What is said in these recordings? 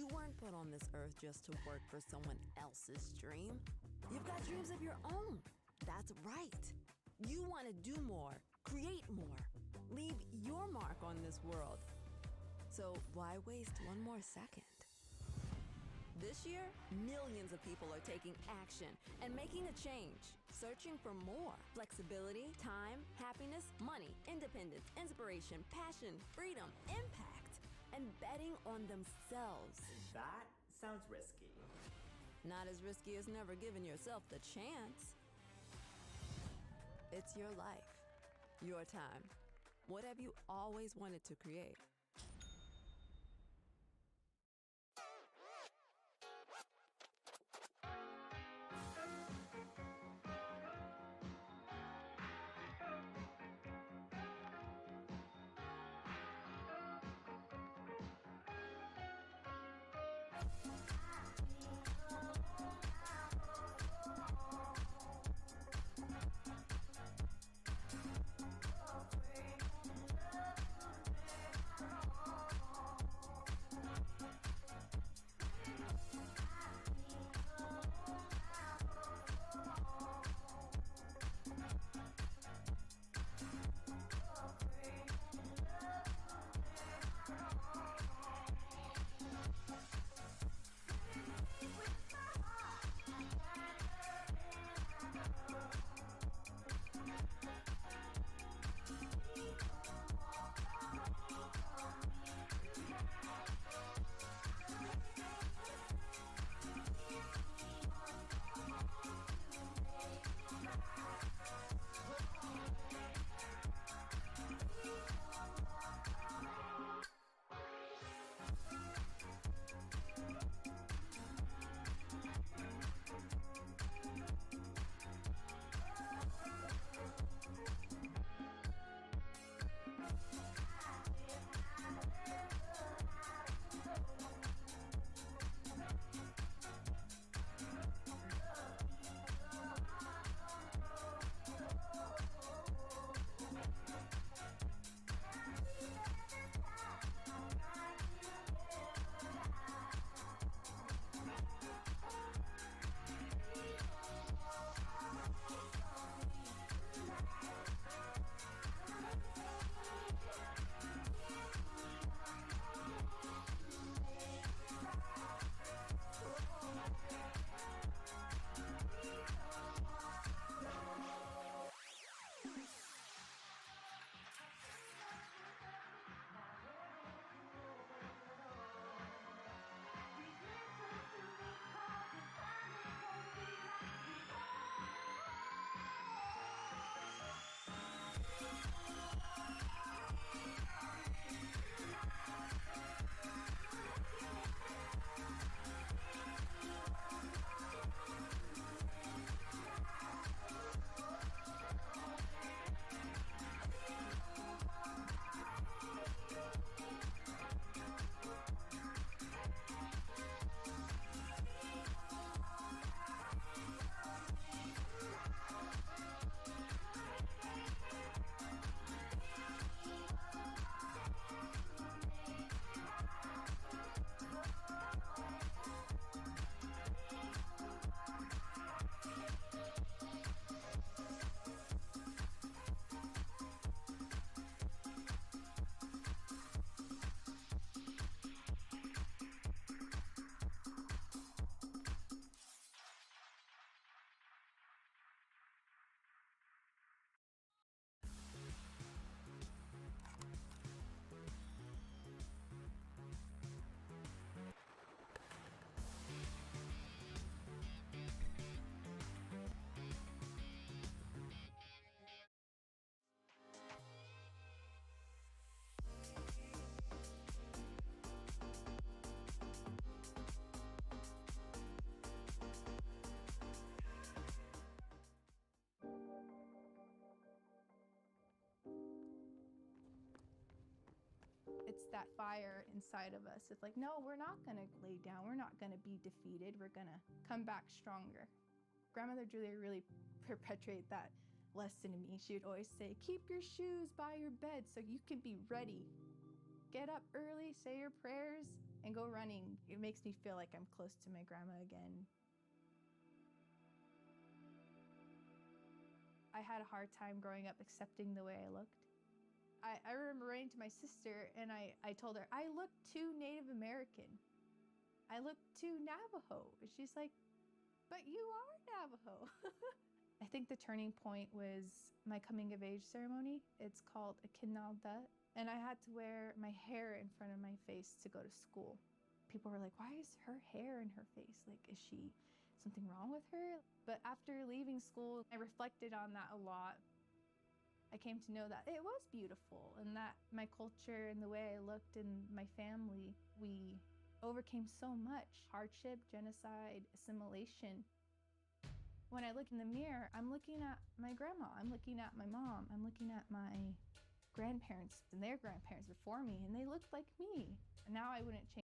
You weren't put on this earth just to work for someone else's dream. You've got dreams of your own. That's right. You want to do more, create more, leave your mark on this world. So why waste one more second? This year, millions of people are taking action and making a change, searching for more flexibility, time, happiness, money, independence, inspiration, passion, freedom, impact, and betting on themselves. That sounds risky. Not as risky as never giving yourself the chance. It's your life, your time. What have you always wanted to create? It's that fire inside of us. It's like, no, we're not gonna lay down. We're not gonna be defeated. We're gonna come back stronger. Grandmother Julia really perpetuated that lesson to me. She would always say, keep your shoes by your bed so you can be ready. get up early, say your prayers, and go running. It makes me feel like I'm close to my grandma again. I had a hard time growing up accepting the way I looked. I remember running to my sister and I told her, I look too Native American. I look too Navajo. And she's like, but you are Navajo. I think the turning point was my coming of age ceremony. It's called a kinalda. And I had to wear my hair in front of my face to go to school. People were like, why is her hair in her face? Like, is she something wrong with her? But after leaving school, I reflected on that a lot. I came to know that it was beautiful and that my culture and the way I looked and my family, we overcame so much hardship, genocide, assimilation. When I look in the mirror, I'm looking at my grandma, I'm looking at my mom, I'm looking at my grandparents and their grandparents before me, and they looked like me. And now I wouldn't change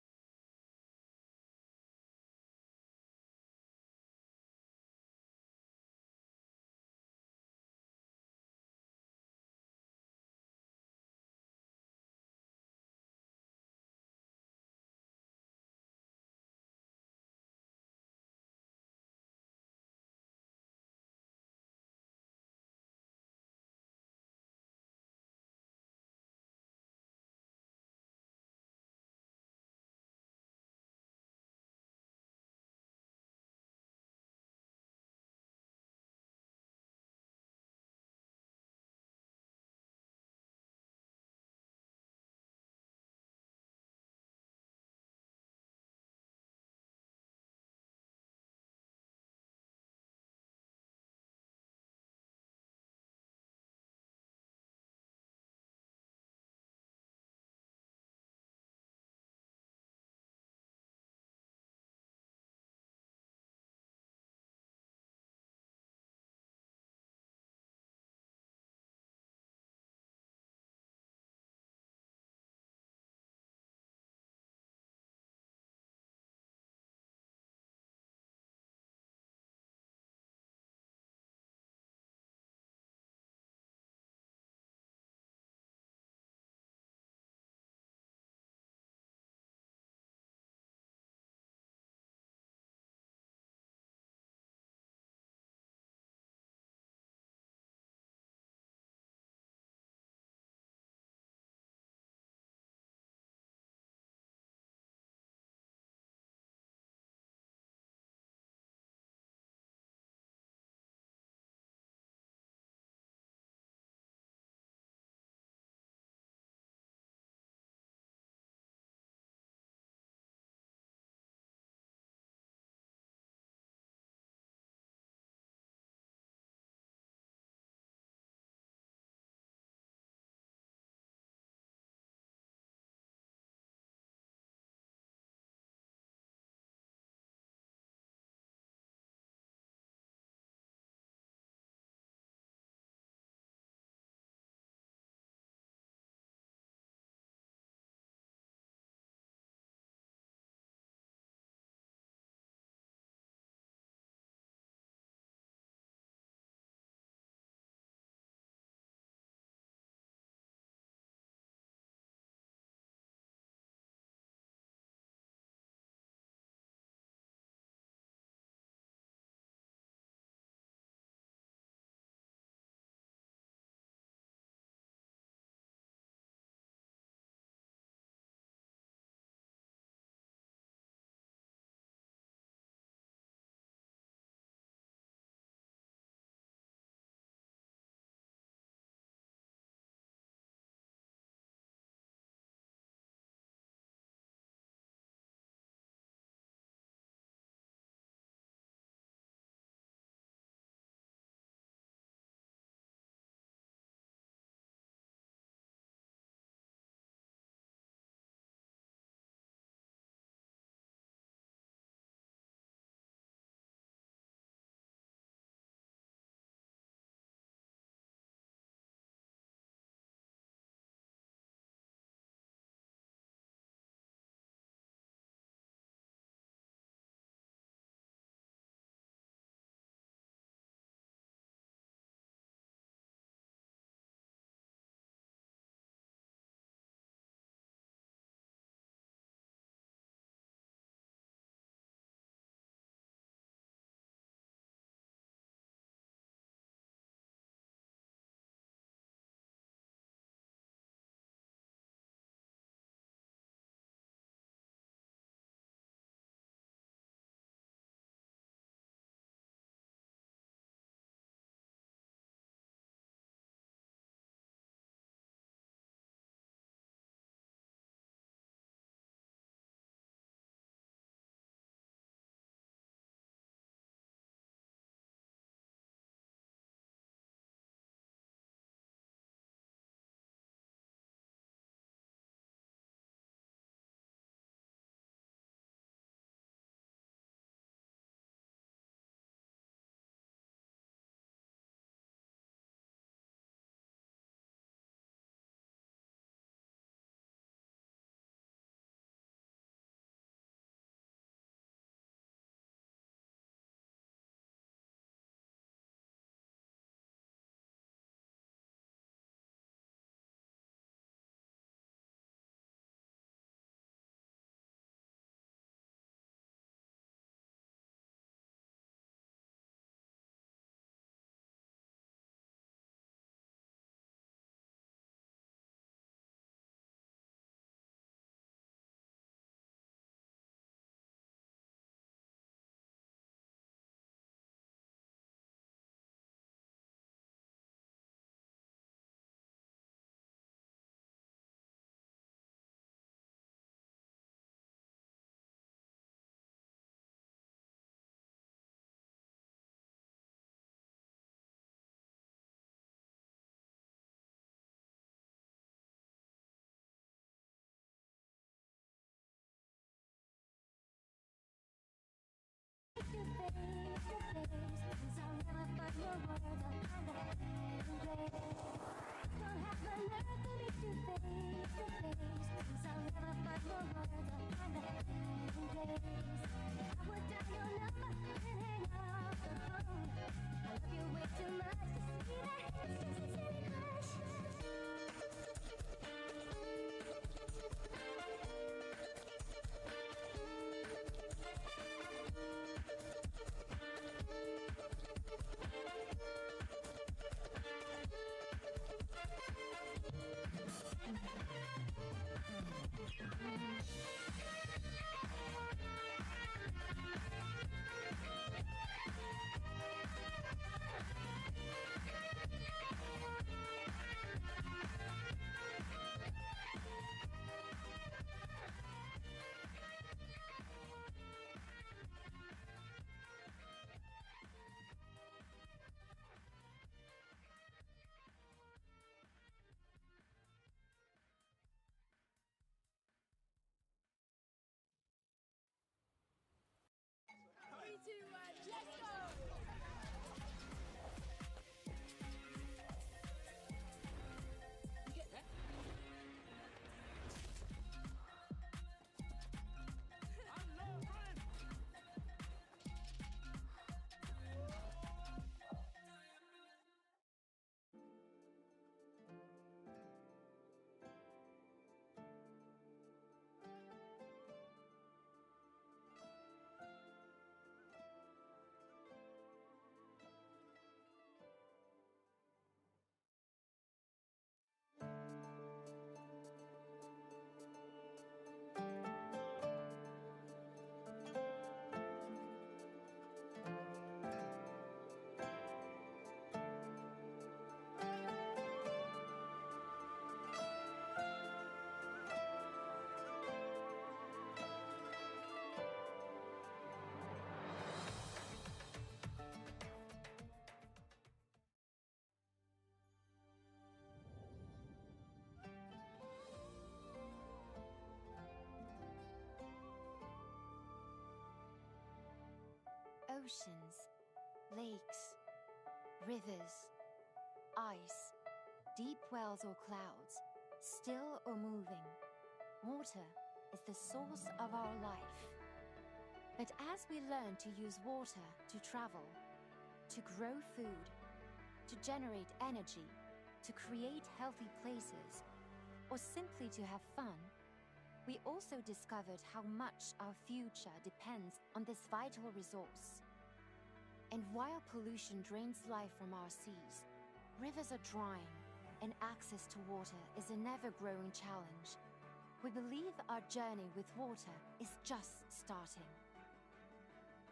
Oceans, lakes, rivers, ice, deep wells or clouds, still or moving, water is the source of our life. But as we learn to use water to travel, to grow food, to generate energy, to create healthy places, or simply to have fun, we also discovered how much our future depends on this vital resource. And while pollution drains life from our seas, rivers are drying, and access to water is an ever-growing challenge. We believe our journey with water is just starting.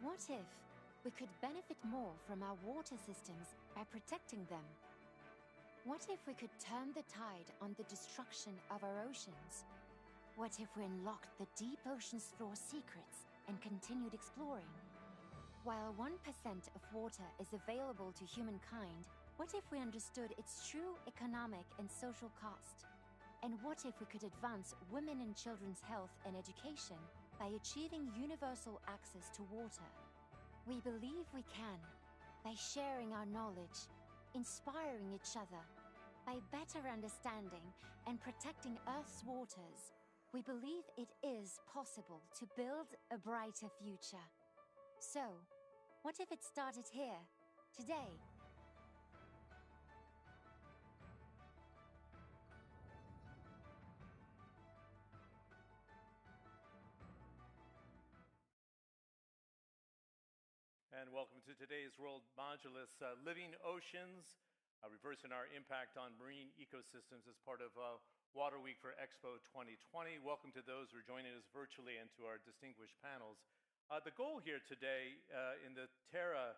What if we could benefit more from our water systems by protecting them? What if we could turn the tide on the destruction of our oceans? What if we unlocked the deep ocean's floor secrets and continued exploring? While 1% of water is available to humankind, what if we understood its true economic and social cost? And what if we could advance women and children's health and education by achieving universal access to water? We believe we can, by sharing our knowledge, inspiring each other, by better understanding and protecting Earth's waters. We believe it is possible to build a brighter future. So, what if it started here, today? And welcome to today's World Modulus, Living Oceans, reversing our impact on marine ecosystems as part of Water Week for Expo 2020. Welcome to those who are joining us virtually and to our distinguished panels. The goal here today in the Terra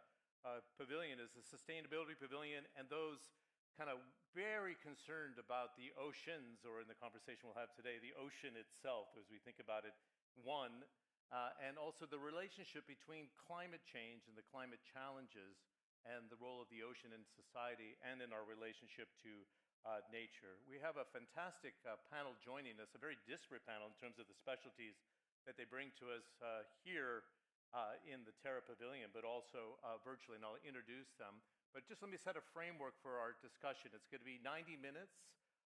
Pavilion is the Sustainability Pavilion, and those kind of very concerned about the oceans, or in the conversation we'll have today, the ocean itself as we think about it, and also the relationship between climate change and the climate challenges and the role of the ocean in society and in our relationship to nature. We have a fantastic panel joining us, a very disparate panel in terms of the specialties that they bring to us here in the Terra Pavilion, but also virtually, and I'll introduce them. But just let me set a framework for our discussion. It's going to be 90 minutes.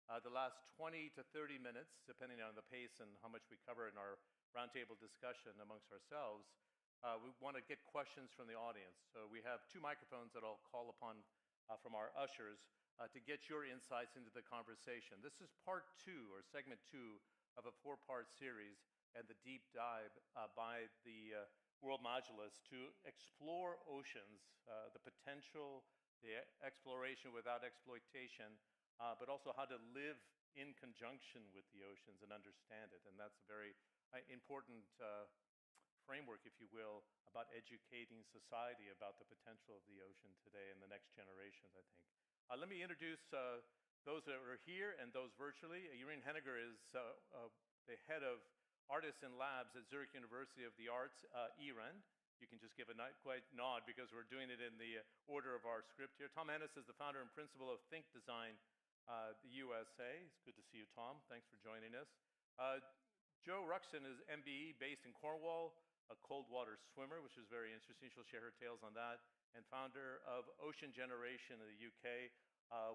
The last 20 to 30 minutes, depending on the pace and how much we cover in our roundtable discussion amongst ourselves, we want to get questions from the audience. So we have 2 microphones that I'll call upon from our ushers to get your insights into the conversation. This is part 2, or segment 2, of a 4-part series, and the deep dive by the World Modulus to explore oceans, the potential, the exploration without exploitation, but also how to live in conjunction with the oceans and understand it. And that's a very important framework, if you will, about educating society about the potential of the ocean today and the next generations, I think. Let me introduce those that are here and those virtually. Irene Henniger is the head of Artists and Labs at Zurich University of the Arts, IREN. You can just give a quiet nod because we're doing it in the order of our script here. Tom Ennis is the founder and principal of Think Design, the USA. It's good to see you, Tom. Thanks for joining us. Jo Ruxton is MBE based in Cornwall, a cold water swimmer, which is very interesting. She'll share her tales on that. And founder of Ocean Generation in the UK,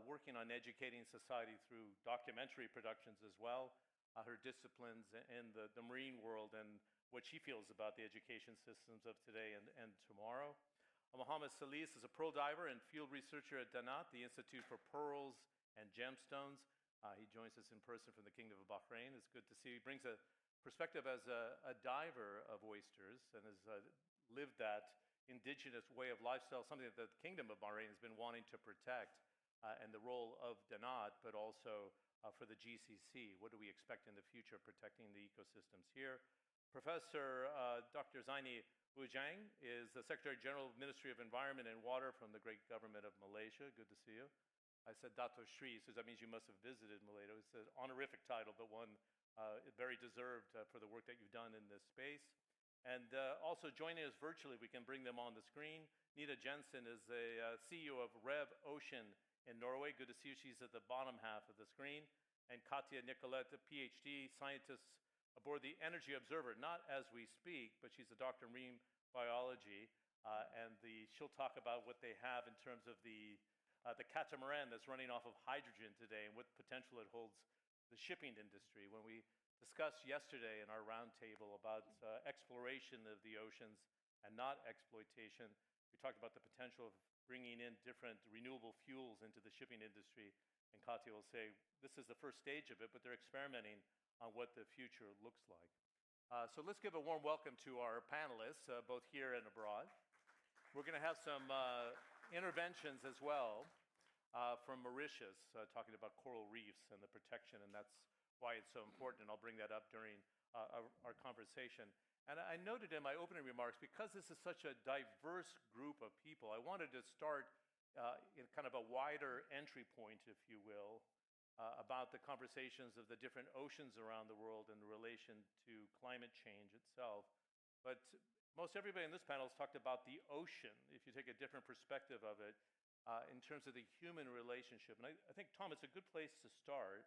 working on educating society through documentary productions as well. Her disciplines in the marine world and what she feels about the education systems of today and tomorrow. Mohammed Salis is a pearl diver and field researcher at Danat, the Institute for Pearls and Gemstones. He joins us in person from the Kingdom of Bahrain. It's good to see. He brings a perspective as a diver of oysters and has lived that indigenous way of lifestyle, something that the Kingdom of Bahrain has been wanting to protect, and the role of Danat, but also for the GCC. What do we expect in the future of protecting the ecosystems here? Professor Dr. Zaini Ujang is the Secretary General of Ministry of Environment and Water from the great government of Malaysia. Good to see you. I said Dato Sri, so that means you must have visited Malaysia. It's an honorific title, but one very deserved for the work that you've done in this space. And also joining us virtually, we can bring them on the screen. Nita Jensen is the CEO of Rev Ocean in Norway. Good to see you. She's at the bottom half of the screen. And Katja Nicolette, a PhD scientist aboard the Energy Observer, not as we speak, but she's a doctor in marine biology. She'll talk about what they have in terms of the catamaran that's running off of hydrogen today and what potential it holds the shipping industry. When we discussed yesterday in our roundtable about exploration of the oceans and not exploitation, we talked about the potential of bringing in different renewable fuels into the shipping industry. And Katya will say, this is the first stage of it, but they're experimenting on what the future looks like. So let's give a warm welcome to our panelists, both here and abroad. We're going to have some interventions as well from Mauritius, talking about coral reefs and the protection, and that's why it's so important, and I'll bring that up during our conversation. And I noted in my opening remarks, because this is such a diverse group of people, I wanted to start in kind of a wider entry point, if you will, about the conversations of the different oceans around the world in relation to climate change itself. But most everybody in this panel has talked about the ocean, if you take a different perspective of it, in terms of the human relationship. And I think, Tom, it's a good place to start.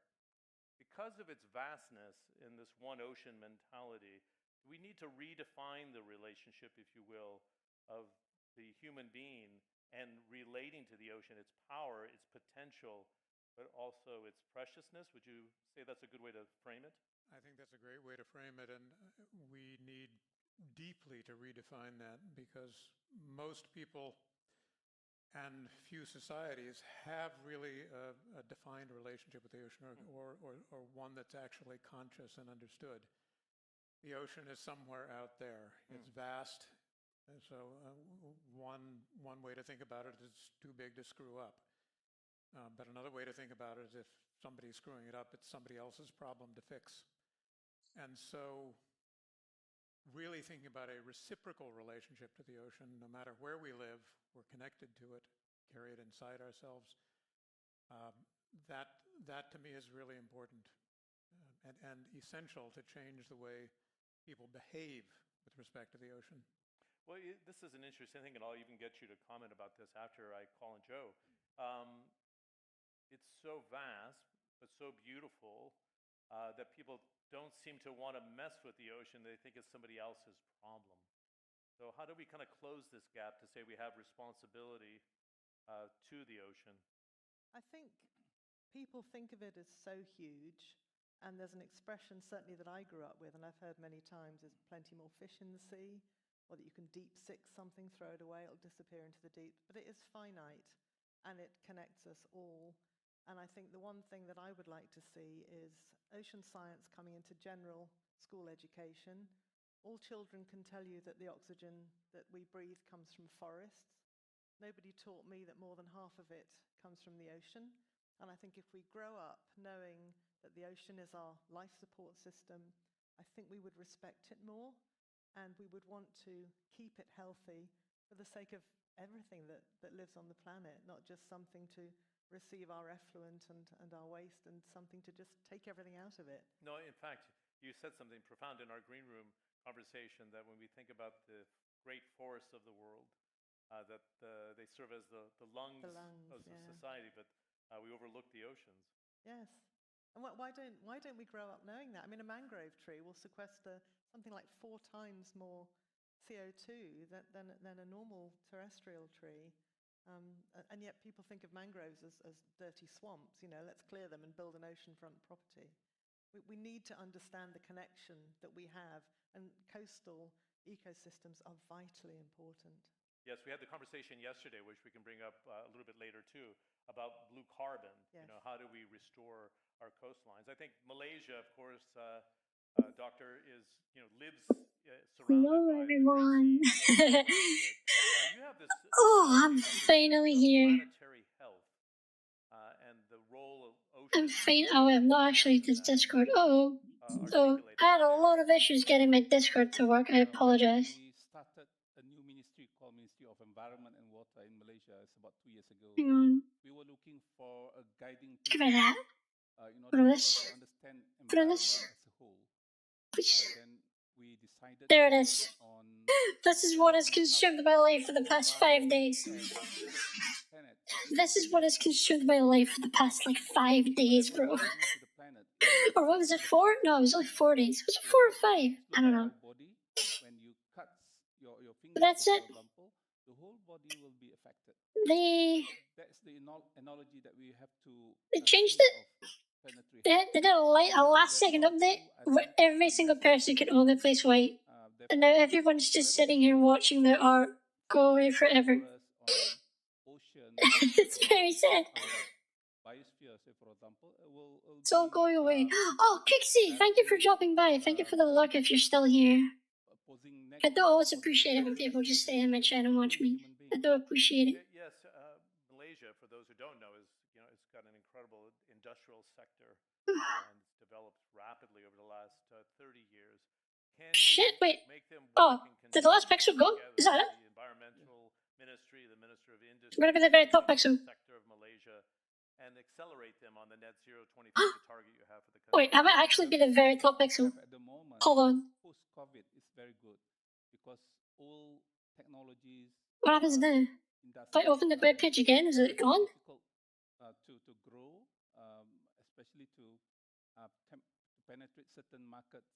Because of its vastness in this one ocean mentality, we need to redefine the relationship, if you will, of the human being and relating to the ocean, its power, its potential, but also its preciousness. Would you say that's a good way to frame it? I think that's a great way to frame it, and we need deeply to redefine that, because most people and few societies have really a defined relationship with the ocean, or one that's actually conscious and understood. The ocean is somewhere out there. It's vast. And so one way to think about it is it's too big to screw up. But another way to think about it is if somebody's screwing it up, it's somebody else's problem to fix. And so really thinking about a reciprocal relationship to the ocean, no matter where we live, we're connected to it, carry it inside ourselves. That to me is really important and essential to change the way people behave with respect to the ocean. Well, this is an interesting thing, and I'll even get you to comment about this after I call on Joe. It's so vast, but so beautiful that people don't seem to want to mess with the ocean. They think it's somebody else's problem. So how do we kind of close this gap to say we have responsibility to the ocean? I think people think of it as so huge, and there's an expression certainly that I grew up with, and I've heard many times, is plenty more fish in the sea, or that you can deep six something, throw it away, it'll disappear into the deep. But it is finite, and it connects us all. And I think the one thing that I would like to see is ocean science coming into general school education. All children can tell you that the oxygen that we breathe comes from forests. Nobody taught me that more than half of it comes from the ocean. And I think if we grow up knowing that the ocean is our life support system, I think we would respect it more, and we would want to keep it healthy for the sake of everything that lives on the planet, not just something to receive our effluent and our waste, and something to just take everything out of it. No, in fact, you said something profound in our green room conversation, that when we think about the great forests of the world, that they serve as the lungs of society, but we overlook the oceans. Yes. And why don't we grow up knowing that? I mean, a mangrove tree will sequester something like 4 times more CO2 than a normal terrestrial tree. And yet people think of mangroves as dirty swamps. You know, let's clear them and build an oceanfront property. We need to understand the connection that we have, and coastal ecosystems are vitally important. Yes, we had the conversation yesterday, which we can bring up a little bit later too, about blue carbon. Yes. You know, how do we restore our coastlines? I think Malaysia, of course, Doctor, lives surrounded Hello, by everyone. the Great Sea. You have this. Oh, I'm finally here. Planetary health and the role of oceans. Oh, I'm not actually this Discord. Oh, I had a lot of issues getting my Discord to work. I apologize. We started a new ministry called Ministry of Environment and Water in Malaysia. It's about 2 years ago. Hang on. We were looking for a guiding Give me that. in Put order on for this. us to understand Put on environment this. as a whole. Please. Then we decided There it is. on This is what has consumed my life for the past 5 days. planet. This is what has consumed my life for the past like 5 days, bro. To the planet. Or what was it, 4? No, it was only 4 days. Was it 4 or 5? I don't know. Our body, when you cut your But that's fingertip, it. for example, the whole body will be affected. That's the analogy that we have to. They changed it. They did a last second update where every single person could only place white. And now everyone's just sitting here watching their art go away forever. It's very sad. Biosphere, say for example, will It's all going away. Oh, Pixie, thank you for dropping by. Thank you for the luck if you're still here. I do always appreciate it when people just stay in my chat and watch me. I do appreciate it. Yes, Malaysia, for those who don't know, it's got an incredible industrial sector and it's developed rapidly over the last 30 years. Shit, wait. Oh, did the last pixel go? Is that it? The environmental ministry, the Minister of Industry, I'm gonna be the very top pixel. Sector of Malaysia, and accelerate them on the net zero 2050 target you have for the country. Wait, I might actually be the very top pixel. At the moment, Hold on. post-COVID is very good because all technologies. What happens now? If I open the web page again, is it gone? Difficult to grow, especially to penetrate certain markets.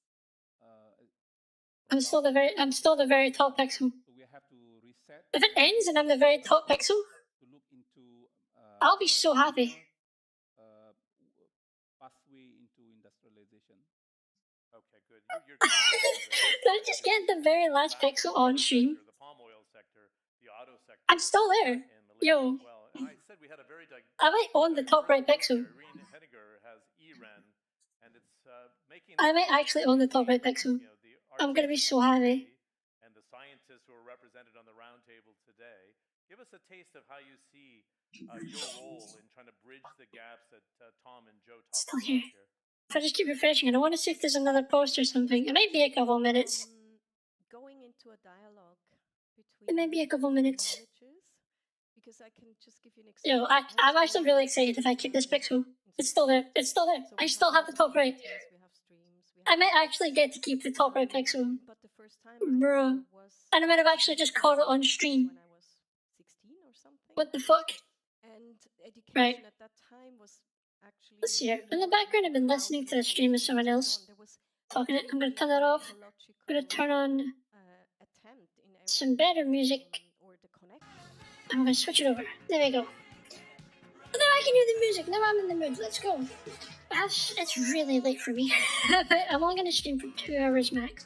I'm still the very top pixel. So we have to reset. If it ends and I'm the very top pixel, to look into. I'll be so happy. Pathway into industrialization. Okay, good. You're Did I just get the very last pixel on stream? The palm oil sector, the auto sector. I'm still there. Yo. Well, and I said we had a very I might own the top right pixel. Irene Henniger has EREN, and it's making. I might actually own the top right pixel. I'm gonna be so happy. And the scientists who are represented on the roundtable today, give us a taste of how you see your role in trying to bridge the gaps that Tom and Joe talked Still about here. here. If I just keep refreshing it, I want to see if there's another post or something. It might be a couple minutes. Going into a dialogue between. It might be a couple minutes. Because I can just give you an example. Yo, I'm actually really excited if I keep this pixel. It's still there. It's still there. I still have the top right. I might actually get to keep the top right pixel. But the first time Bro. And I might have actually just caught it on stream. when I was 16 or something. What the fuck? And education Right. at that time was actually. Let's see here. In the background, I've been listening to the stream of someone else talking it. I'm gonna turn that off. I'm gonna turn on some better music. I'm gonna switch it over. There we go. And then I I can hear the music. Now I'm in the mood. Let's go. It's really late for me. But I'm only gonna stream for 2 hours max.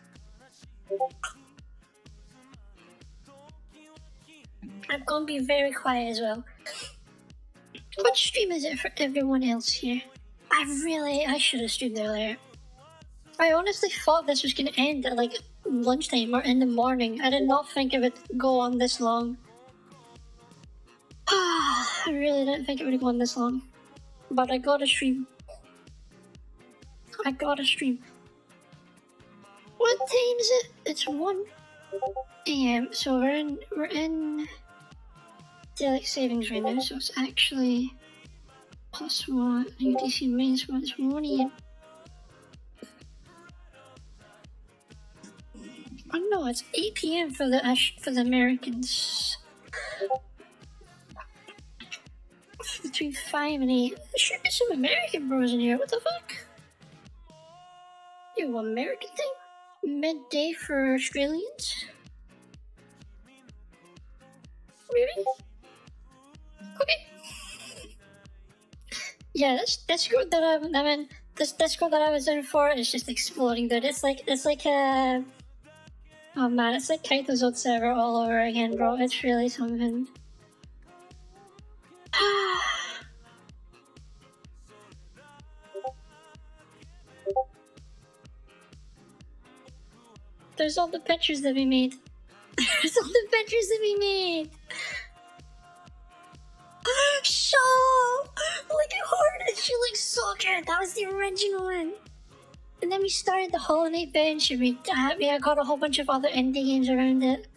I'm gonna be very quiet as well. What stream is it for everyone else here? I should have streamed earlier. I honestly thought this was gonna end at like lunchtime or in the morning. I did not think it would go on this long. I really didn't think it would go on this long. But I gotta stream. I gotta stream. What time is it? It's 1 AM. So we're in daylight savings right now, so it's actually plus 1 UTC minus 1, it's 1 AM. Oh no, it's 8 PM for the Americans. Between 5 and 8. There should be some American bros in here, what the fuck? Yo, American thing? Midday for Australians? Really? Okay. Yeah, this Discord that I'm in, this Discord that I was in for is just exploding, dude. It's like oh man, it's like Kaito's old server all over again, bro. It's really something. There's all the pictures that we made. There's all the pictures that we made. So, look at her. She looks so good. That was the original one. And then we started the Hollow Knight bench, and we got a whole bunch of other indie games around it.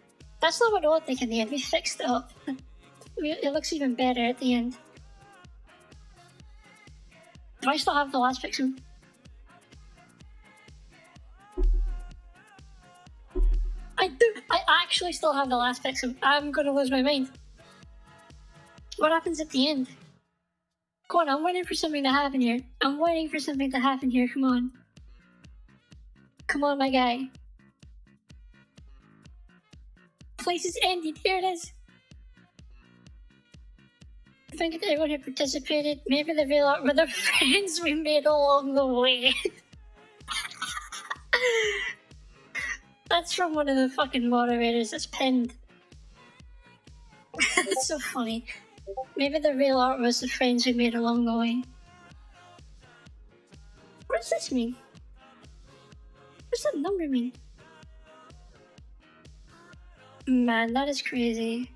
That's not what I think in the end. We fixed it up. It looks even better at the end. Do I still have the last pixel? I do. I actually still have the last pixel. I'm gonna lose my mind. What happens at the end? Come on, I'm waiting for something to happen here. I'm waiting for something to happen here. Come on. Come on, my guy. Place is ended. Here it is. Thank you to everyone who participated. Maybe the real art were the friends we made along the way. That's from one of the fucking moderators that's pinned. That's so funny. Maybe the real art was the friends we made along the way. What does this mean? What's that number mean? Man, that is crazy.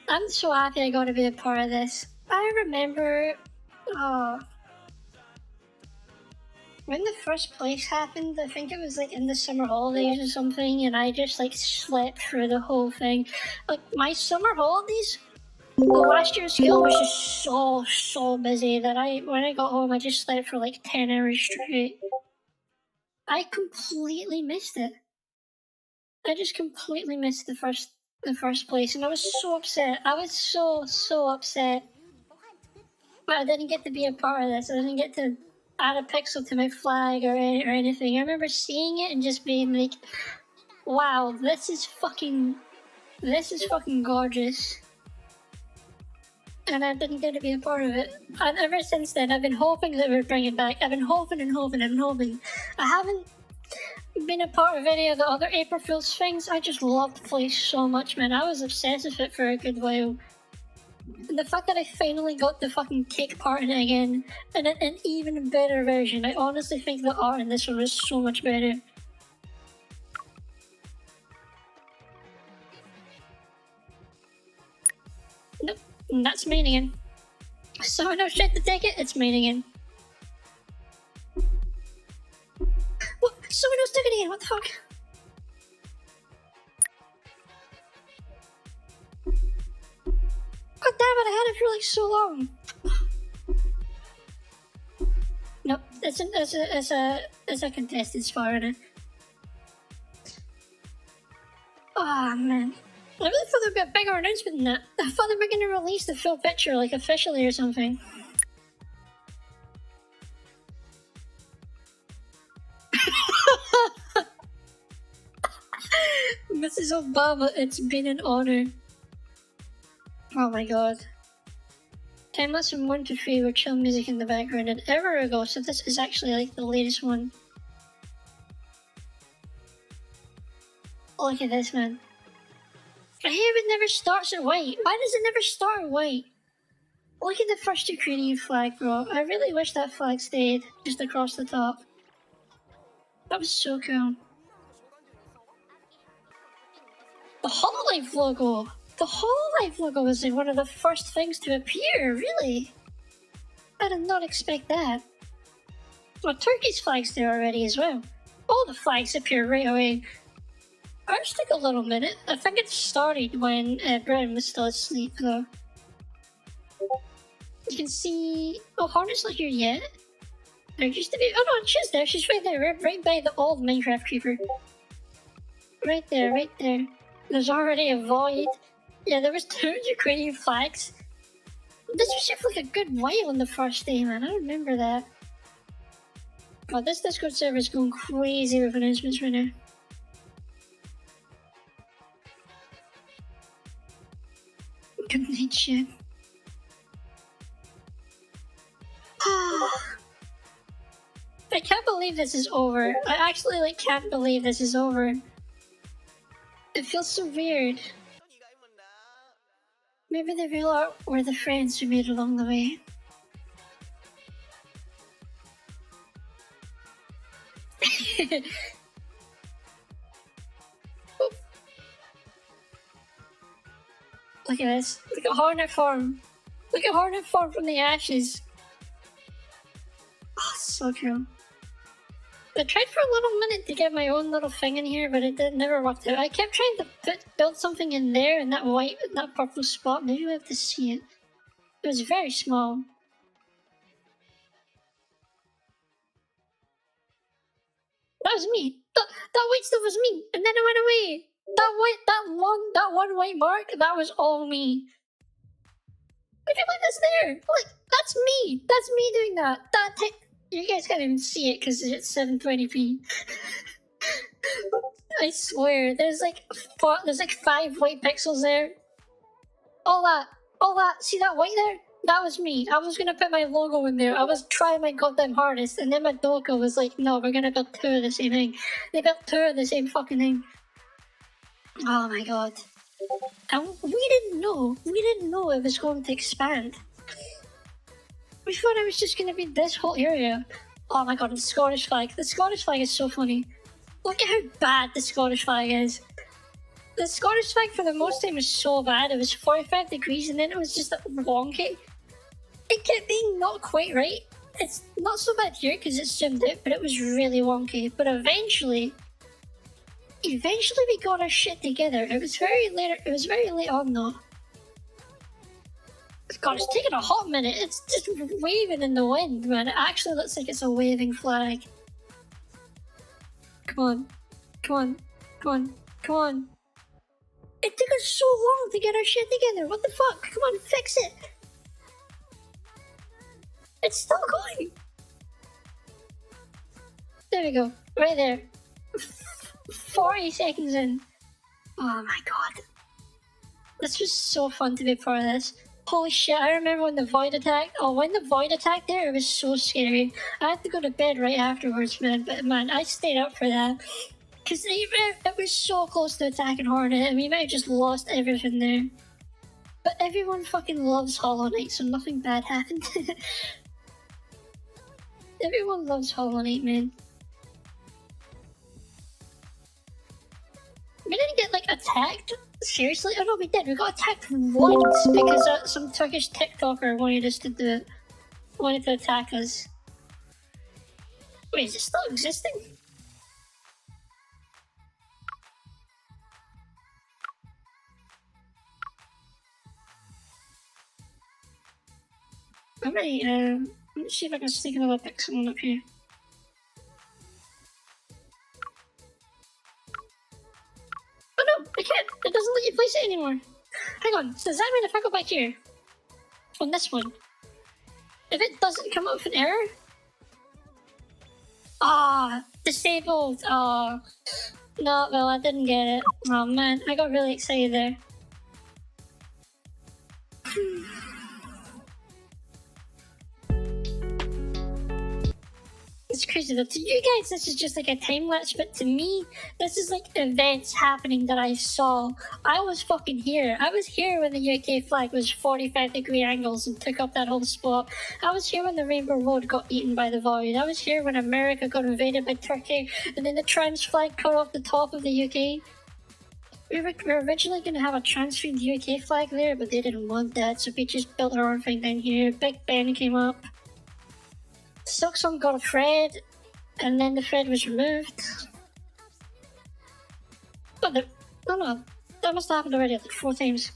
I'm so happy I got to be a part of this. I remember... when the first place happened, I think it was like in the summer holidays or something, and I just like slept through the whole thing. Like my summer holidays, the last year's school was just so busy that when I got home I just slept for like 10 hours straight. I completely missed it. I just completely missed the first place, and I was so upset. I was so upset. But I didn't get to be a part of this. I didn't get to add a pixel to my flag or anything. I remember seeing it and just being like, wow, this is fucking gorgeous. And I didn't get to be a part of it. And ever since then, I've been hoping that we'd bring it back. I've been hoping and hoping and hoping. I haven't been a part of any of the other April Fool's things. I just loved the place so much, man. I was obsessed with it for a good while. And the fact that I finally got to fucking take part in it again, and an even better version, I honestly think the art in this one was so much better. Nope, that's main again. Someone else tried to take it, it's main again. What? Someone else took it again, what the fuck? God damn it, I had it for like so long. Nope, it's a contested spot in it. Oh man. I really thought there'd be a bigger announcement than that. I thought they were gonna release the full picture like officially or something. Mrs. Obama, it's been an honor. Oh my god. Time lesson 1 to 3 with chill music in the background an hour ago, so this is actually like the latest one. Look at this, man. I hear it never starts at white. Why does it never start at white? Look at the first Ukrainian flag, bro. I really wish that flag stayed just across the top. That was so cool. The Hololive logo! The Hololive logo was like one of the first things to appear, really? I did not expect that. Well, Turkey's flag's there already as well. All the flags appear right away. Ours took a little minute. I think it started when Britain was still asleep, though. You can see... Oh, Hornet's not here yet. There used to be... Oh no, she's there. She's right there. Right by the old Minecraft creeper. Right there, right there. There's already a void. Yeah, there was 2 Ukrainian flags. This was here for like a good while on the first day, man. I remember that. Oh, this Discord server is going crazy with announcements right now. Good night, shit. I can't believe this is over. I actually like can't believe this is over. It feels so weird. Maybe the real art were the friends we made along the way. Look at this. Look at Hornet form. Look at Hornet form from the ashes. Oh, so cool. I tried for a little minute to get my own little thing in here, but it never worked out. I kept trying to build something in there, in that white, that purple spot. Maybe we have to see it. It was very small. That was me. That white stuff was me, and then it went away. That one white mark, that was all me. I feel like that's there. Like, that's me. That's me doing that. You guys can't even see it because it's 720p. I swear, there's like 5 white pixels there. All that. See that white there? That was me. I was gonna put my logo in there. I was trying my goddamn hardest, and then my Doka was like, "No, we're gonna build 2 of the same thing." They built 2 of the same fucking thing. Oh my god. And we didn't know it was going to expand. We thought it was just going to be this whole area. Oh my god, the Scottish flag. The Scottish flag is so funny. Look at how bad the Scottish flag is. The Scottish flag for the most time was so bad. It was 45 degrees and then it was just wonky. It kept being not quite right. It's not so bad here because it's zoomed out, but it was really wonky. But eventually we got our shit together. It was very late on though. God, it's taking a hot minute. It's just waving in the wind, man. It actually looks like it's a waving flag. Come on. It took us so long to get our shit together. What the fuck? Come on, fix it. It's still going. There we go. Right there. 40 seconds in. Oh my god. This was so fun to be part of this. Holy shit, I remember when the void attacked. Oh, when the void attacked there, it was so scary. I had to go to bed right afterwards, man. But man, I stayed up for that. Because it was so close to attacking Hornet, and we might have just lost everything there. But everyone fucking loves Hollow Knight, so nothing bad happened. Everyone loves Hollow Knight, man. We didn't get, like, attacked? Seriously? Oh no, we did. We got attacked once because some Turkish TikToker wanted us to do it. Wanted to attack us. Wait, is it still existing? Alright, let's see if I can sneak another pixel up here. Oh no, I can't! It doesn't let you place it anymore! Hang on, so does that mean if I go back here? On this one? If it doesn't come up with an error? Ah, disabled! Oh. No, well, I didn't get it. Oh man, I got really excited there. It's crazy though. To you guys, this is just like a time lapse, but to me, this is like events happening that I saw. I was fucking here. I was here when the UK flag was 45-degree angles and took up that whole spot. I was here when the Rainbow Road got eaten by the Void. I was here when America got invaded by Turkey, and then the trans flag cut off the top of the UK. We were originally going to have a trans-themed UK flag there, but they didn't want that, so we just built our own thing down here. Big Ben came up. Silksong got a thread, and then the thread was removed. But no, that must have happened already like 4 times.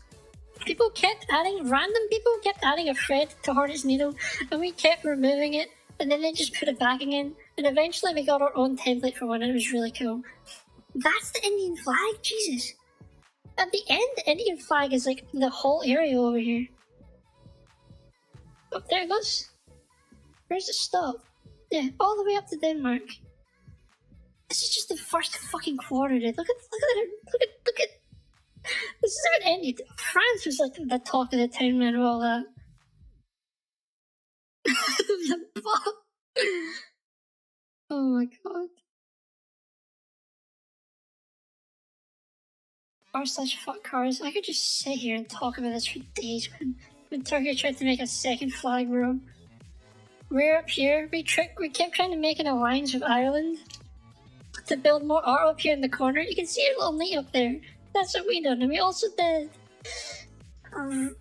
Random people kept adding a thread to Hornet's Needle, and we kept removing it, and then they just put it back again, and eventually we got our own template for one, and it was really cool. That's the Indian flag? Jesus. At the end, the Indian flag is like the whole area over here. Oh, there it goes. Where's it stop? Yeah, all the way up to Denmark. This is just the first fucking quarter, dude. Look at. This is how it ended. France was like the talk of the town, man, with all that. The fuck? Oh my god. r/fuck cars. I could just sit here and talk about this for days, man. When Turkey tried to make a second flag, bro. We're up here. We kept trying to make an alliance with Ireland to build more art up here in the corner. You can see a little knee up there. That's what we done. And we also did Remy,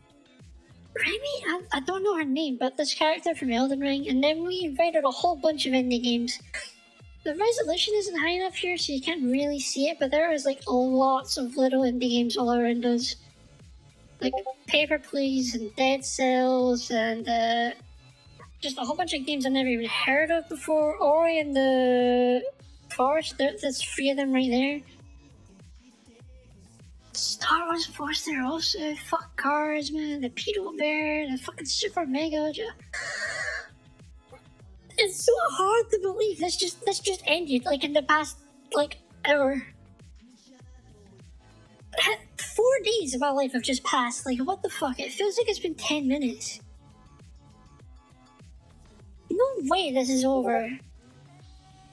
I don't know her name, but this character from Elden Ring, and then we invited a whole bunch of indie games. The resolution isn't high enough here, so you can't really see it, but there was like lots of little indie games all around us. Like Paper Please and Dead Cells and just a whole bunch of games I've never even heard of before. Ori and the Forest, there's 3 of them right there. Star Wars Force there also. Fuck cars, man. The Pedo Bear, the fucking Super Mega. It's so hard to believe this just ended like in the past like hour. 4 days of my life have just passed. Like what the fuck? It feels like it's been 10 minutes. No way this is over.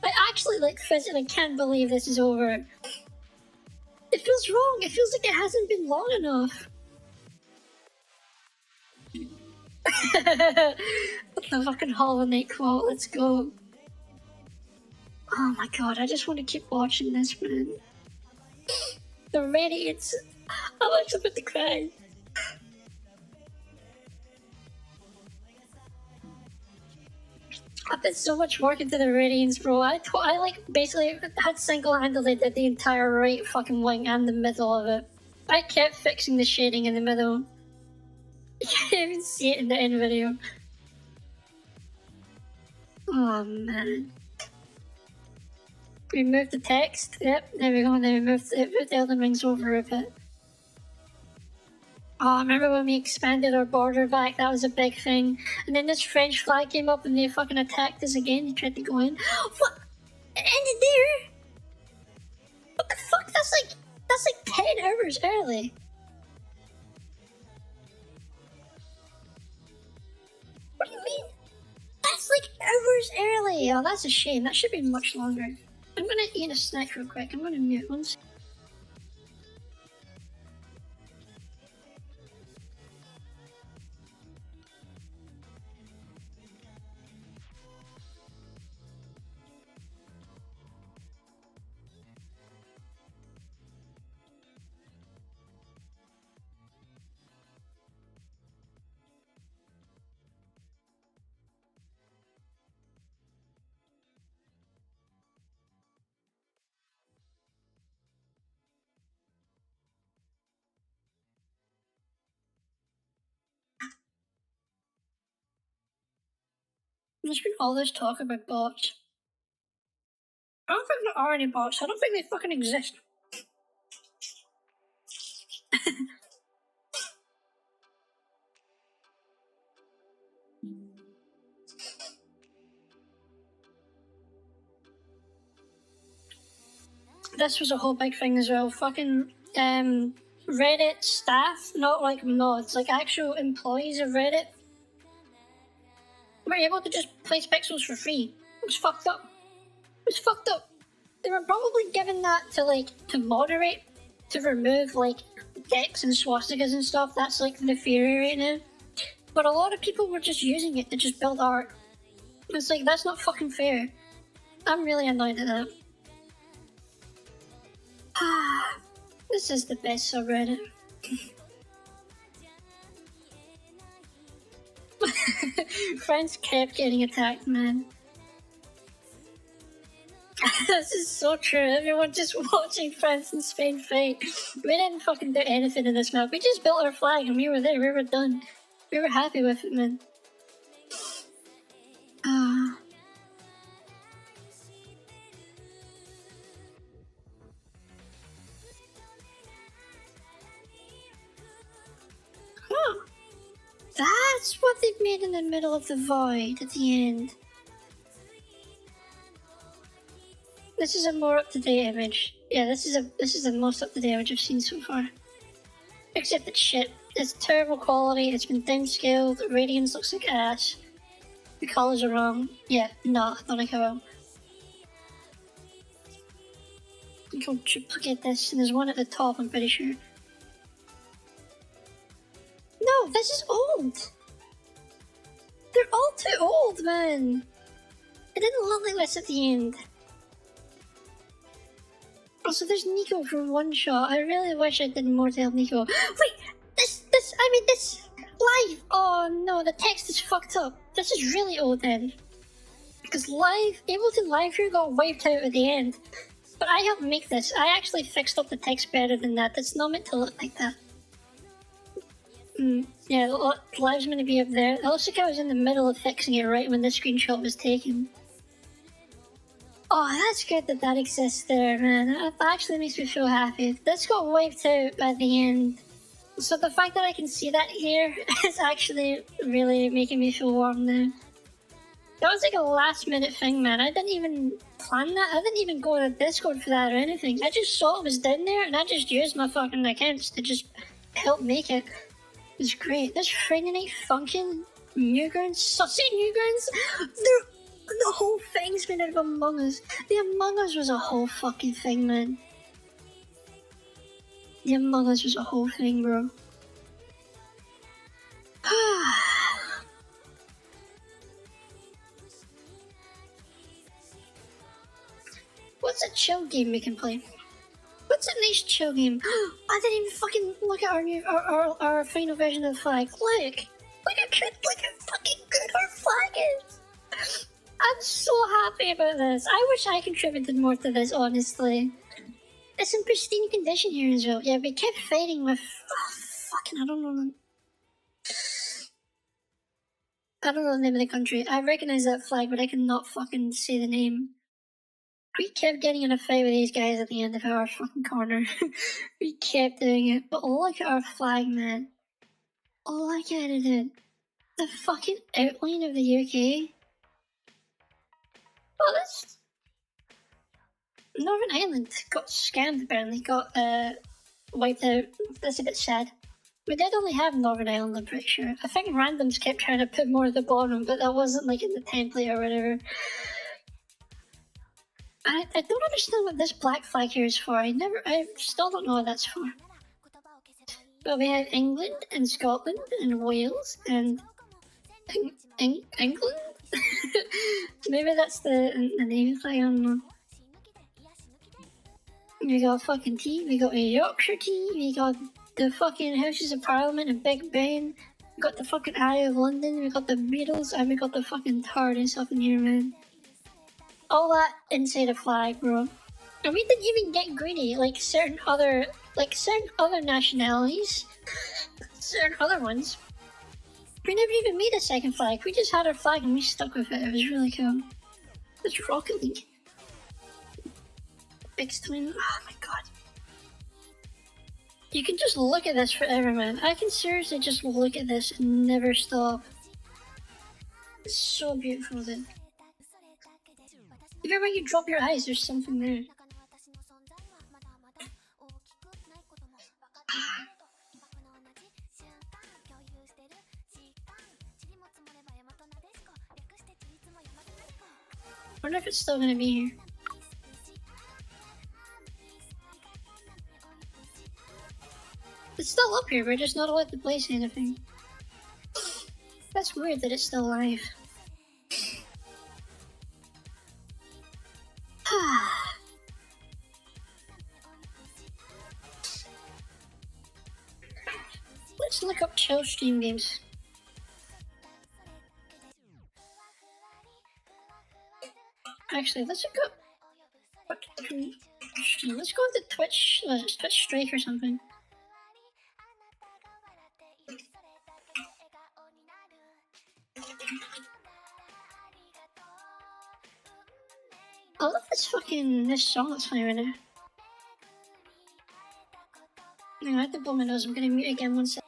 I actually like physically can't believe this is over. It feels wrong. It feels like it hasn't been long enough. The fucking Hollow Knight quote, let's go. Oh my god, I just want to keep watching this, man. The radiance. I'm actually about to cry. I put so much work into the radiance, bro. I like basically had single-handedly did the entire right fucking wing and the middle of it. I kept fixing the shading in the middle. You can't even see it in the end video. Oh man. Remove the text. Yep, there we go. And then we moved the Elden Rings over a bit. Oh, I remember when we expanded our border back, that was a big thing. And then this French flag came up and they fucking attacked us again. They tried to go in. What? It ended there? What the fuck? That's like 10 hours early. What do you mean? That's like hours early. Oh, that's a shame. That should be much longer. I'm gonna eat a snack real quick. I'm gonna mute once. There's been all this talk about bots. I don't think there are any bots. I don't think they fucking exist. This was a whole big thing as well. Fucking Reddit staff, not like mods, like actual employees of Reddit, were able to just place pixels for free. It was fucked up. It was fucked up. They were probably given that to like to moderate, to remove like decks and swastikas and stuff. That's like the theory right now. But a lot of people were just using it to just build art. It's like, that's not fucking fair. I'm really annoyed at that. This is the best subreddit. Friends kept getting attacked, man. This is so true. Everyone just watching France and Spain fight. We didn't fucking do anything in this map. We just built our flag and we were there. We were done. We were happy with it, man. Huh. That's what they've made in the middle of the void at the end. This is a more up-to-date image. Yeah, this is the most up-to-date image I've seen so far. Except it's shit. It's terrible quality, it's been downscaled, the radiance looks like ass. The colours are wrong. Yeah, no, I don't think I will. I think I'll duplicate this, and there's one at the top, I'm pretty sure. No, this is old! They're all too old, man! It didn't look like this at the end. Also, there's Nico from One Shot. I really wish I did more to help Nico. Wait! This live! Oh no, the text is fucked up. This is really old then. Because Ableton Live here got wiped out at the end. But I helped make this. I actually fixed up the text better than that. It's not meant to look like that. Yeah, Live's meant to be up there. It looks like I was in the middle of fixing it right when the screenshot was taken. Oh, that's good that that exists there, man. That actually makes me feel happy. This got wiped out by the end. So the fact that I can see that here is actually really making me feel warm now. That was like a last minute thing, man. I didn't even plan that. I didn't even go to Discord for that or anything. I just saw it was down there and I just used my fucking accounts to just help make it. It was great. This Friday Night Funkin', Newgrounds, Sussy Newgrounds, the whole thing's been out of Among Us. The Among Us was a whole fucking thing, man. The Among Us was a whole thing, bro. What's a chill game we can play? What's a nice chill game? I didn't even fucking look at our final version of the flag. Look how fucking good our flag is. I'm so happy about this. I wish I contributed more to this, honestly. It's in pristine condition here as well. Yeah, we kept fighting with... I don't know the name of the country. I recognize that flag, but I cannot fucking say the name. We kept getting in a fight with these guys at the end of our fucking corner. We kept doing it. But look at our flag, man. Look at it, dude. The fucking outline of the UK. Oh, that's... Northern Ireland got scammed, apparently. Got wiped out. That's a bit sad. We did only have Northern Ireland, I'm pretty sure. I think randoms kept trying to put more at the bottom, but that wasn't like in the template or whatever. I don't understand what this black flag here is for. I still don't know what that's for. But we have England and Scotland and Wales and England? Maybe that's the name flag, I don't know. We got fucking tea, we got a Yorkshire tea, we got the fucking Houses of Parliament and Big Ben, we got the fucking Eye of London, we got the Beatles, and we got the fucking TARDIS up in here, man. All that inside a flag, bro. And we didn't even get greedy like certain other nationalities, certain other ones. We never even made a second flag. We just had our flag and we stuck with it. It was really cool. It's Rocket League. Big twin. Oh my god. You can just look at this forever, man. I can seriously just look at this and never stop. It's so beautiful, dude. Everywhere you drop your eyes, there's something there. wonder if it's still gonna be here. It's still up here, we're just not allowed to place anything. That's weird that it's still live. Let's look up chill stream games. Actually, let's look up. Let's go into Twitch. Twitch Strike or something. I love this song that's playing right now. I have to blow my nose. I'm gonna mute again one sec.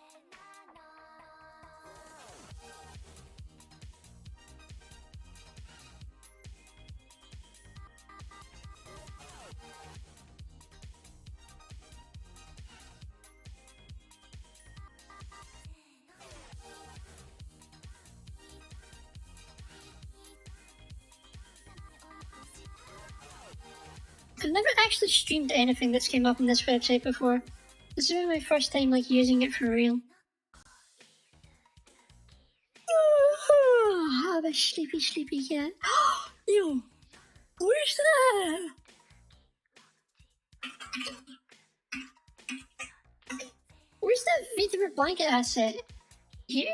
I've never actually streamed anything that's came up on this website before. This is my first time like using it for real. Oh, the sleepy cat. Yo, where's that? Where's that Vita blanket asset? Here?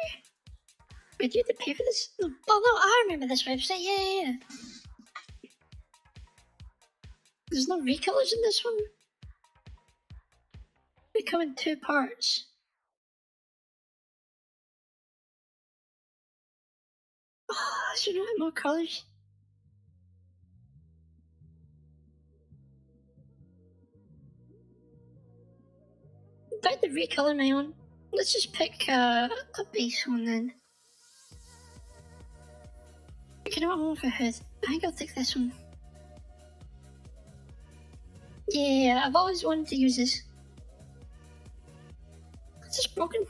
Wait, do you have to pay for this? Oh no, I remember this website. Yeah. There's no recolors in this one. They come in 2 parts. Oh, should I have more colors? Do I have to recolor my own? Let's just pick a base one then. Okay, I don't want for hood. I think I'll take this one. Yeah, I've always wanted to use this. Is this broken?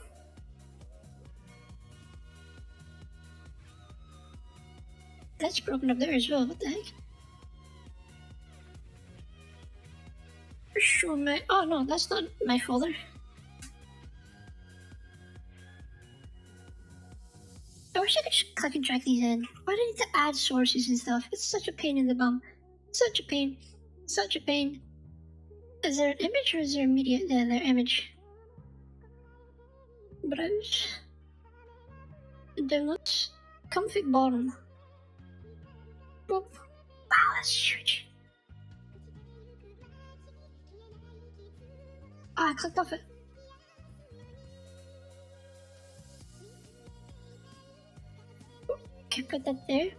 That's broken up there as well, what the heck? For sure, oh no, that's not my folder. I wish I could just click and drag these in. Why do I need to add sources and stuff? It's such a pain in the bum. Such a pain. Such a pain. Is there an image or is there a media? Yeah, there image. Browse. Downloads. Config bottom. Boop. Wow, that's huge. Ah, I clicked off it. Okay, put that there.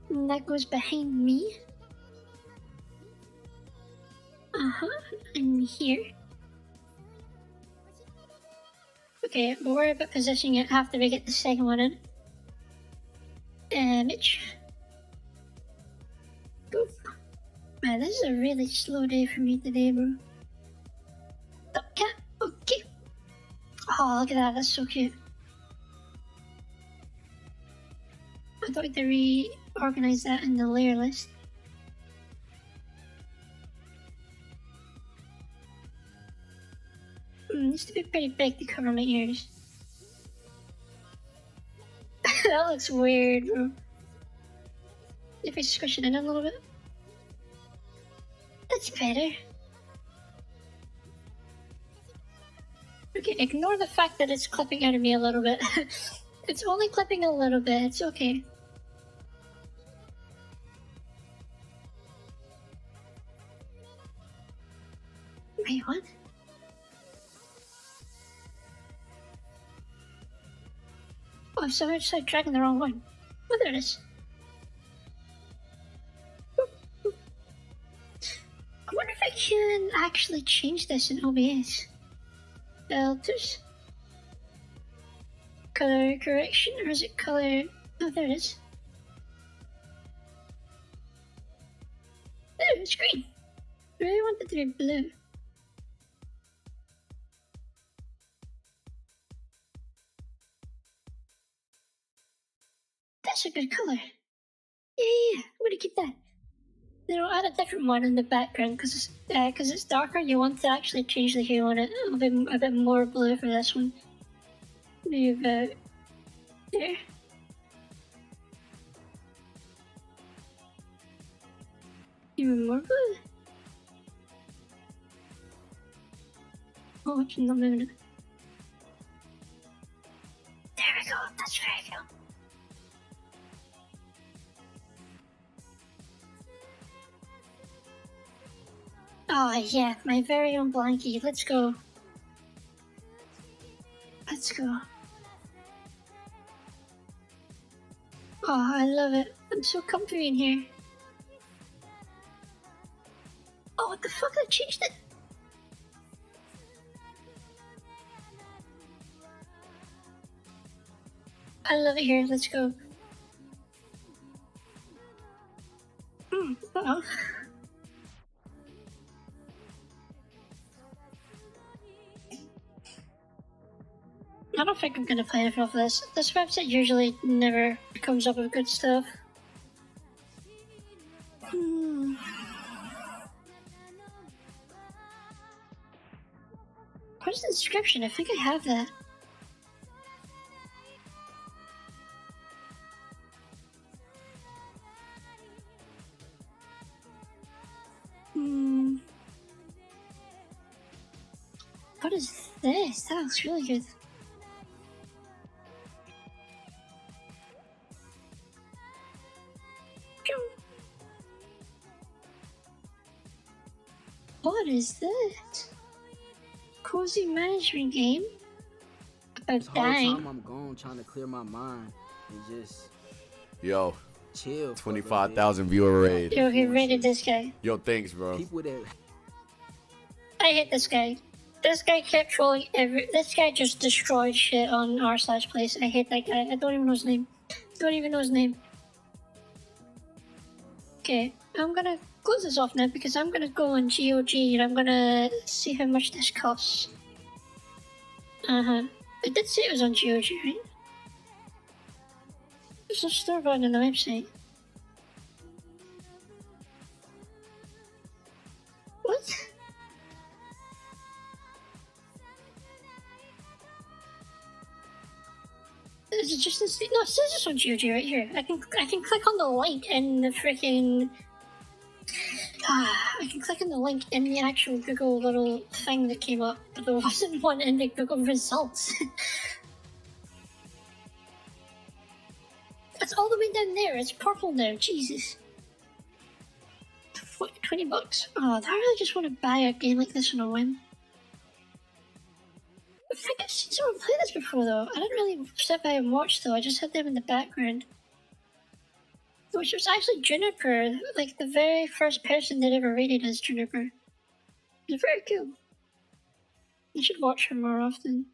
And that goes behind me. And here. Okay, but worry about positioning it after we get the second one in. Image. Boop. Man, this is a really slow day for me today, bro. Okay, okay. Oh, look at that, that's so cute. I'd like to reorganize that in the layer list. Needs to be pretty big to cover my ears. That looks weird, bro. If I squish it in a little bit. That's better. Okay, ignore the fact that it's clipping out of me a little bit. It's only clipping a little bit, it's okay. Wait, what? Oh, I'm sorry, I started dragging the wrong one. Oh, there it is. I wonder if I can actually change this in OBS. Filters. Color correction, or is it color? Oh, there it is. There, it's green. I really want it to be blue. That's a good color. Yeah, I'm gonna keep that. You know, add a different one in the background because it's darker. You want to actually change the hue on it a bit more blue for this one. Maybe about there. Even more blue. Oh, it's not moving it. There we go. That's very cool. Oh yeah, my very own blankie. Let's go. Let's go. Oh, I love it. I'm so comfy in here. Oh, what the fuck? I changed it. I love it here. Let's go. Uh-oh. I don't think I'm gonna play anything off this. This website usually never comes up with good stuff. Where's the description? I think I have that. What is this? That looks really good. What is this? Cozy management game? This whole time I'm gone trying to clear my mind and just yo chill. 25,000 viewer raid. Yo, he rated this guy. Yo, thanks, bro. People that I hate this guy. This guy kept trolling this guy just destroyed shit on r/place. I hate that guy. I don't even know his name. Don't even know his name. Okay, I'm gonna close this off now because I'm gonna go on GOG and I'm gonna see how much this costs. I did say it was on GOG, right? There's a store button on the website. What? Is it just this? No, it says it's on GOG right here. I can click on the link in the freaking. I can click on the link in the actual Google little thing that came up, but there wasn't one in the Google results. That's all the way down there. It's purple now. Jesus. 20 bucks. Oh, I really just want to buy a game like this on a whim. I think I've seen someone play this before though. I didn't really sit by and watch though. I just had them in the background. Which was actually Juniper, like the very first person that ever rated as Juniper. It was very cool. You should watch her more often.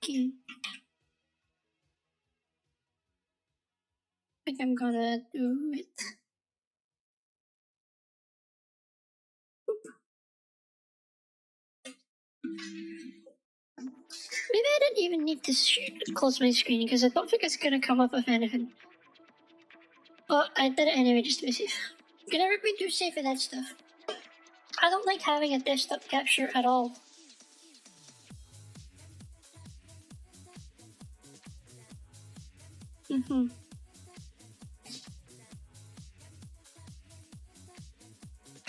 Okay. I think I'm gonna do it. Maybe I didn't even need to close my screen because I don't think it's gonna come up with anything. But I did it anyway just to be safe. You can never be too safe with that stuff. I don't like having a desktop capture at all. What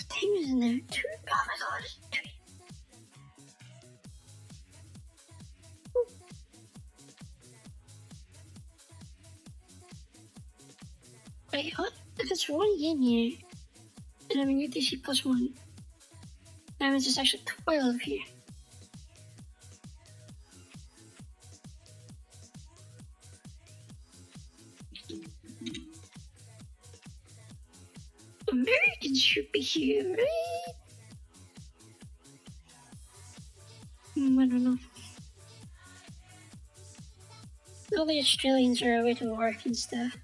time is in there? 2? Oh my god. 2. Wait, what? If it's 1 game here, and I'm in UTC +1, that means it's actually 12 here. Americans should be here, right? I don't know. All the Australians are away to work and stuff.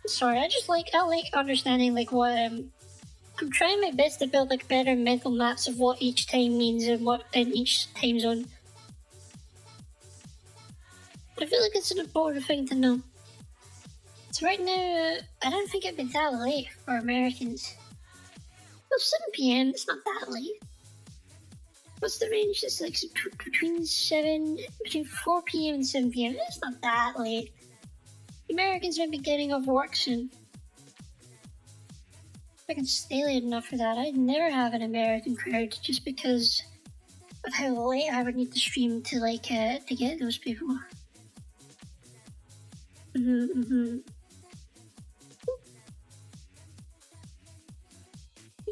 Sorry, I like understanding like what I'm trying my best to build like better mental maps of what each time means and what in each time zone. I feel like it's an important thing to know. So right now, I don't think it'd be that late for Americans. Well, 7 p.m. It's not that late. What's the range? It's like between 4 p.m. and 7 p.m. It's not that late. Americans might be getting off work soon. If I can stay late enough for that, I'd never have an American crowd just because of how late I would need to stream to to get those people. I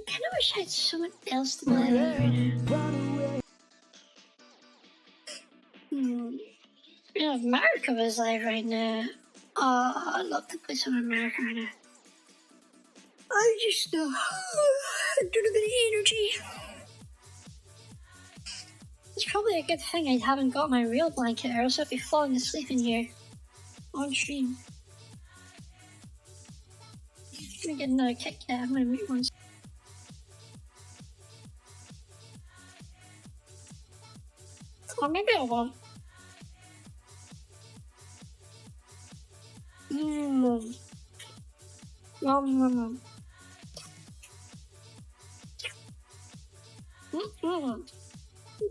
kind of wish I had someone else to play with right now. If America was live right now, I'd love to play some America right now. I just don't have any energy. It's probably a good thing I haven't got my real blanket, or else I'd be falling asleep in here on stream. I'm gonna get another Kit Kat. I'm gonna make one. Or maybe I won't.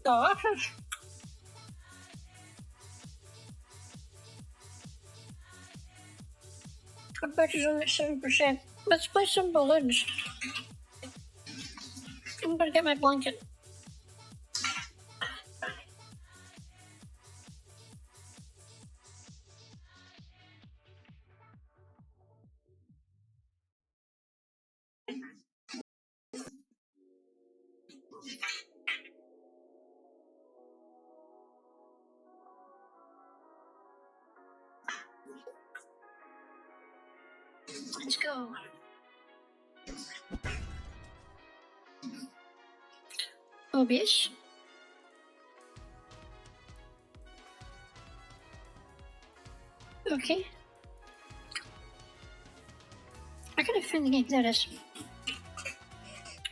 Gosh. I bet it's only 7%. Let's play some balloons. I'm gonna get my blanket. Let's go. OBS. Okay. I gotta find the game. There it is.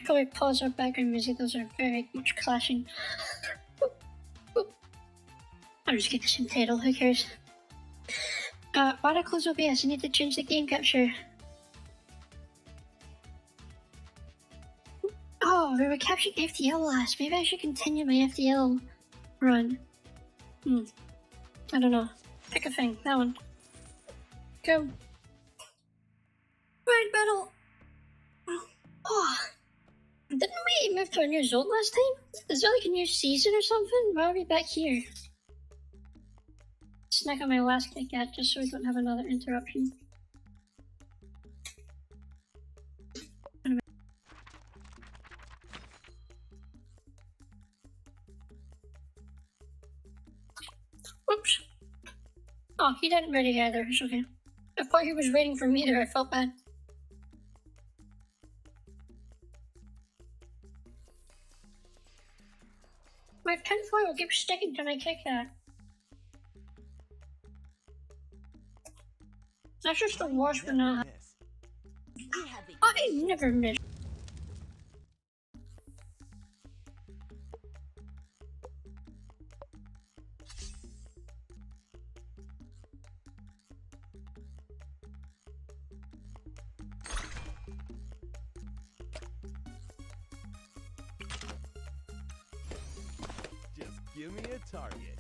Probably pause our background music. Those are very much clashing. I'll just get this in title. Who cares? Why did I close OBS? I need to change the game capture. Oh, we were capturing FTL last. Maybe I should continue my FTL run. I don't know. Pick a thing. That one. Go. Right, battle. Oh. Didn't we move to a new zone last time? Is there like a new season or something? Why are we back here? Snack on my last Kit Kat just so we don't have another interruption. Oops. Oh, he didn't ready either. It's okay. I thought he was waiting for me there. I felt bad. My tinfoil keeps sticking to my Kit Kat. That's just a wash for now. I never miss. Just give me a target.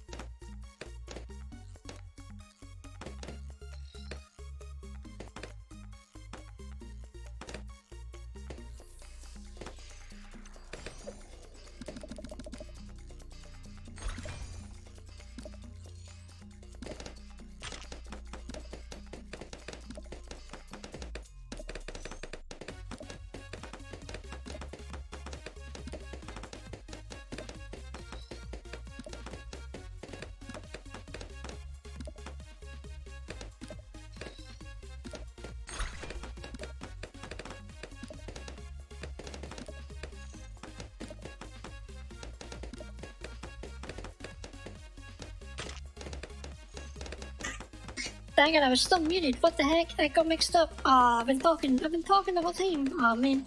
Dang it, I was still muted. What the heck? I got mixed up. I've been talking the whole time. Aw, man.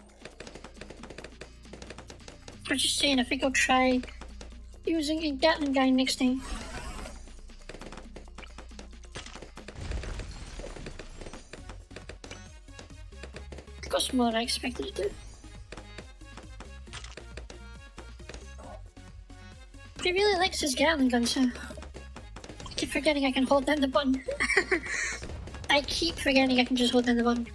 I was just saying, I think I'll try using a Gatling gun next time. Cost more than I expected it to. He really likes his Gatling gun, so I keep forgetting I can hold down the button. I keep forgetting I can just hold down the button.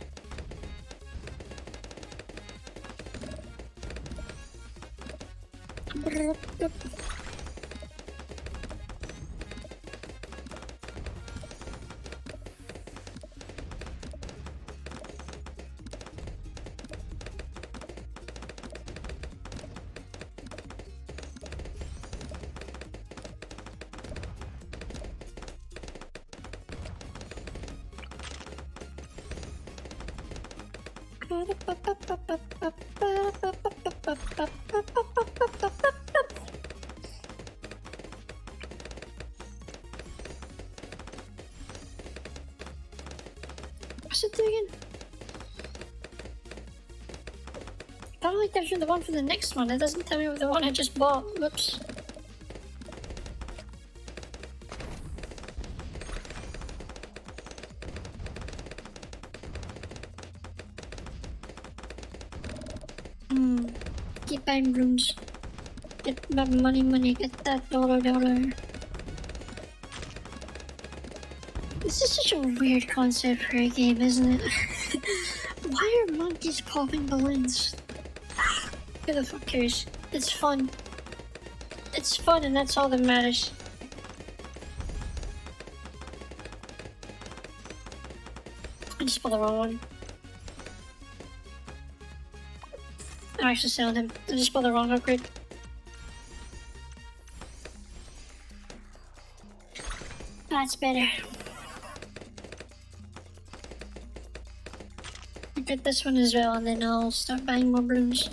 What's it doing again? I don't like there's the one for the next one. It doesn't tell me what the one I just bought. Whoops. Keep buying rooms. Get that money, get that dollar. This is such a weird concept for a game, isn't it? Why are monkeys popping balloons? Who the fuck cares? It's fun. It's fun and that's all that matters. I just bought the wrong one. I'm actually selling him. I just bought the wrong upgrade. That's better. I'll get this one as well and then I'll start buying more balloons.